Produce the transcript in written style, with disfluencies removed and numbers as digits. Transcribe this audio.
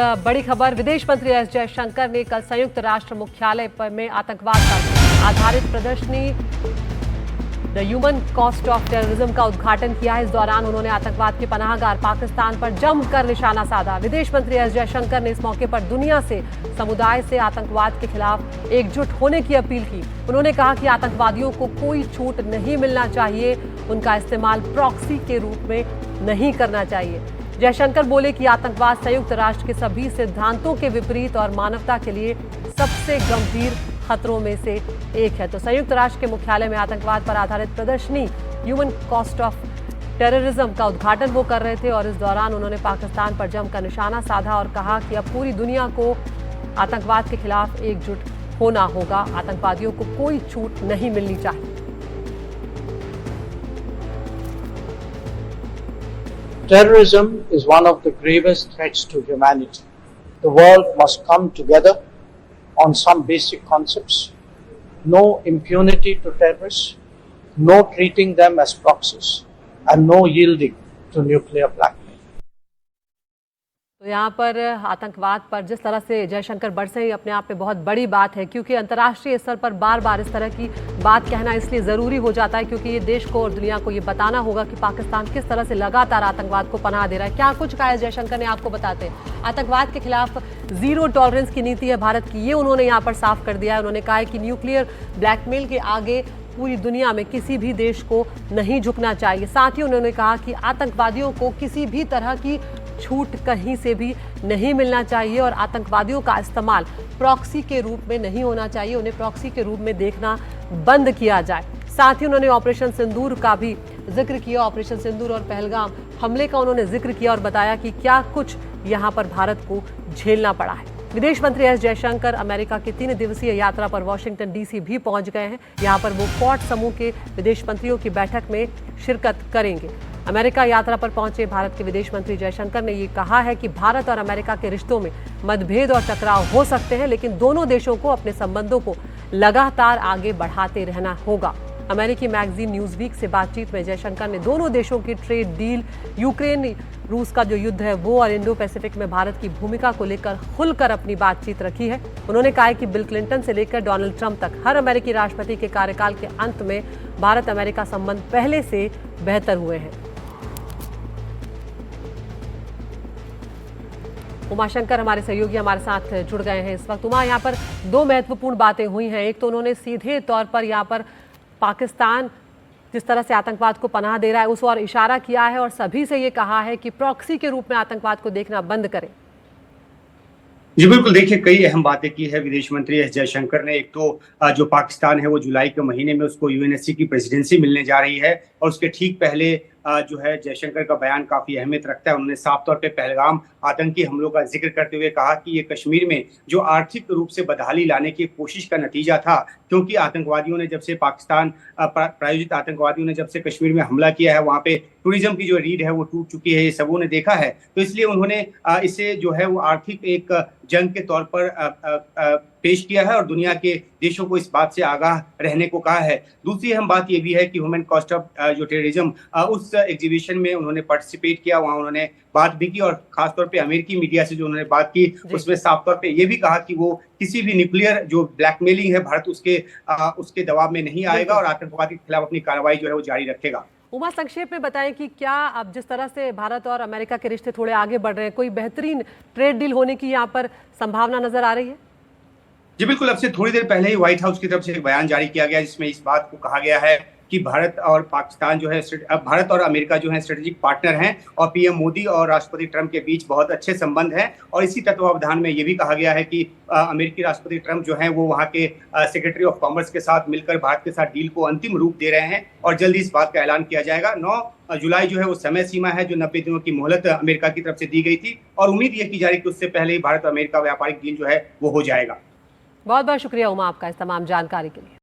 बड़ी खबर, विदेश मंत्री एस जयशंकर ने कल संयुक्त राष्ट्र मुख्यालय में आतंकवाद पर आधारित प्रदर्शनी the human cost of terrorism का उद्घाटन किया है। इस दौरान उन्होंने आतंकवाद के पनाहगार पाकिस्तान पर जमकर निशाना साधा। विदेश मंत्री एस जयशंकर ने इस मौके पर दुनिया से समुदाय से आतंकवाद के खिलाफ एकजुट होने की अपील की। उन्होंने कहा कि आतंकवादियों को कोई छूट नहीं मिलना चाहिए, उनका इस्तेमाल प्रॉक्सी के रूप में नहीं करना चाहिए। जयशंकर बोले कि आतंकवाद संयुक्त राष्ट्र के सभी सिद्धांतों के विपरीत और मानवता के लिए सबसे गंभीर खतरों में से एक है। तो संयुक्त राष्ट्र के मुख्यालय में आतंकवाद पर आधारित प्रदर्शनी ह्यूमन कॉस्ट ऑफ टेररिज्म का उद्घाटन वो कर रहे थे और इस दौरान उन्होंने पाकिस्तान पर जमकर निशाना साधा और कहा कि अब पूरी दुनिया को आतंकवाद के खिलाफ एकजुट होना होगा। आतंकवादियों को कोई छूट नहीं मिलनी चाहिए। Terrorism is one of the gravest threats to humanity. The world must come together on some basic concepts. No impunity to terrorists, no treating them as proxies, and no yielding to nuclear blackmail. तो यहाँ पर आतंकवाद पर जिस तरह से जयशंकर बरसे ही अपने आप में बहुत बड़ी बात है, क्योंकि अंतर्राष्ट्रीय स्तर पर बार बार इस तरह की बात कहना इसलिए ज़रूरी हो जाता है क्योंकि ये देश को और दुनिया को ये बताना होगा कि पाकिस्तान किस तरह से लगातार आतंकवाद को पनाह दे रहा है। क्या कुछ कहा है जयशंकर ने, आपको बताते हैं। आतंकवाद के खिलाफ जीरो टॉलरेंस की नीति है भारत की, ये उन्होंने यहाँ पर साफ कर दिया है। उन्होंने कहा है कि न्यूक्लियर ब्लैकमेल के आगे पूरी दुनिया में किसी भी देश को नहीं झुकना चाहिए। साथ ही उन्होंने कहा कि आतंकवादियों को किसी भी तरह की छूट कहीं से भी नहीं मिलना चाहिए और आतंकवादियों का इस्तेमाल प्रॉक्सी के रूप में नहीं होना चाहिए, उन्हें प्रॉक्सी के रूप में देखना बंद किया जाए। साथ ही उन्होंने ऑपरेशन सिंदूर का भी जिक्र किया। ऑपरेशन सिंदूर और पहलगाम हमले का उन्होंने जिक्र किया और बताया कि क्या कुछ यहाँ पर भारत को झेलना पड़ा है। विदेश मंत्री एस जयशंकर अमेरिका की 3 दिवसीय यात्रा पर वाशिंगटन डीसी भी पहुंच गए हैं। यहाँ पर वो क्वाड समूह के विदेश मंत्रियों की बैठक में शिरकत करेंगे। अमेरिका यात्रा पर पहुंचे भारत के विदेश मंत्री जयशंकर ने ये कहा है कि भारत और अमेरिका के रिश्तों में मतभेद और टकराव हो सकते हैं, लेकिन दोनों देशों को अपने संबंधों को लगातार आगे बढ़ाते रहना होगा। अमेरिकी मैगजीन न्यूज़वीक से बातचीत में जयशंकर ने दोनों देशों की ट्रेड डील, यूक्रेन रूस का जो युद्ध है वो और इंडो पैसिफिक में भारत की भूमिका को लेकर खुलकर अपनी बातचीत रखी है। उन्होंने कहा कि बिल क्लिंटन से लेकर डोनाल्ड ट्रंप तक हर अमेरिकी राष्ट्रपति के कार्यकाल के अंत में भारत अमेरिका संबंध पहले से बेहतर हुए हैं। उमाशंकर हमारे सहयोगी हमारे साथ जुड़ गए हैं इस वक्त। उमा, यहाँ पर 2 महत्वपूर्ण बातें हुई हैं। एक तो उन्होंने सीधे तौर पर यहाँ पर पाकिस्तान जिस तरह से आतंकवाद को पनाह दे रहा है उस ओर इशारा किया है और सभी से ये कहा है कि प्रॉक्सी के रूप में आतंकवाद को देखना बंद करें। जी बिल्कुल, देखिए कई अहम बातें की है विदेश मंत्री एस जयशंकर ने। एक तो जो पाकिस्तान है वो जुलाई के महीने में उसको यूएनएससी की प्रेसिडेंसी मिलने जा रही है और उसके ठीक पहले जो है जयशंकर का बयान काफी अहमियत रखता है। उन्होंने साफ तौर पे पहलगाम आतंकी हमलों का जिक्र करते हुए कहा कि ये कश्मीर में जो आर्थिक रूप से बदहाली लाने की कोशिश का नतीजा था, क्योंकि आतंकवादियों ने जब से पाकिस्तान प्रायोजित आतंकवादियों ने जब से कश्मीर में हमला किया है वहाँ पे टूरिज्म की जो रीढ़ है वो टूट चुकी है, ये सबों ने देखा है। तो इसलिए उन्होंने इसे जो है वो आर्थिक एक जंग के तौर पर पेश किया है और दुनिया के देशों को इस बात से आगाह रहने को कहा है। दूसरी अहम बात ये भी है कि ह्यूमन कॉस्ट ऑफ जो टेररिज्म उस एग्जीबिशन में उन्होंने पार्टिसिपेट किया, वहाँ उन्होंने बात भी की और खासतौर पे अमेरिकी मीडिया से जो उन्होंने बात की उसमें साफ तौर पे ये भी कहा कि वो किसी भी न्यूक्लियर जो ब्लैकमेलिंग है भारत उसके दबाव में नहीं आएगा और आतंकवाद के खिलाफ अपनी कार्रवाई जो है वो जारी रखेगा। उमा, संक्षेप में बताएं कि क्या अब जिस तरह से भारत और अमेरिका के रिश्ते थोड़े आगे बढ़ रहे हैं, कोई बेहतरीन ट्रेड डील होने की यहाँ पर संभावना नजर आ रही है? जी बिल्कुल, अब से थोड़ी देर पहले ही व्हाइट हाउस की तरफ से एक बयान जारी किया गया जिसमें इस बात को कहा गया है कि भारत और पाकिस्तान जो है भारत और अमेरिका जो है स्ट्रेटेजिक पार्टनर हैं और पीएम मोदी और राष्ट्रपति ट्रंप के बीच बहुत अच्छे संबंध हैं। और इसी तत्वावधान में ये भी कहा गया है कि अमेरिकी राष्ट्रपति ट्रंप जो है वो वहाँ के सेक्रेटरी ऑफ कॉमर्स के साथ मिलकर भारत के साथ डील को अंतिम रूप दे रहे हैं और जल्दी इस बात का ऐलान किया जाएगा। 9 जुलाई जो है वो समय सीमा है जो 90 दिनों की मोहलत अमेरिका की तरफ से दी गई थी और उम्मीद ये की जा रही कि उससे पहले ही भारत अमेरिका व्यापारिक डील जो है वो हो जाएगा। बहुत बहुत शुक्रिया उमा आपका इस तमाम जानकारी के लिए।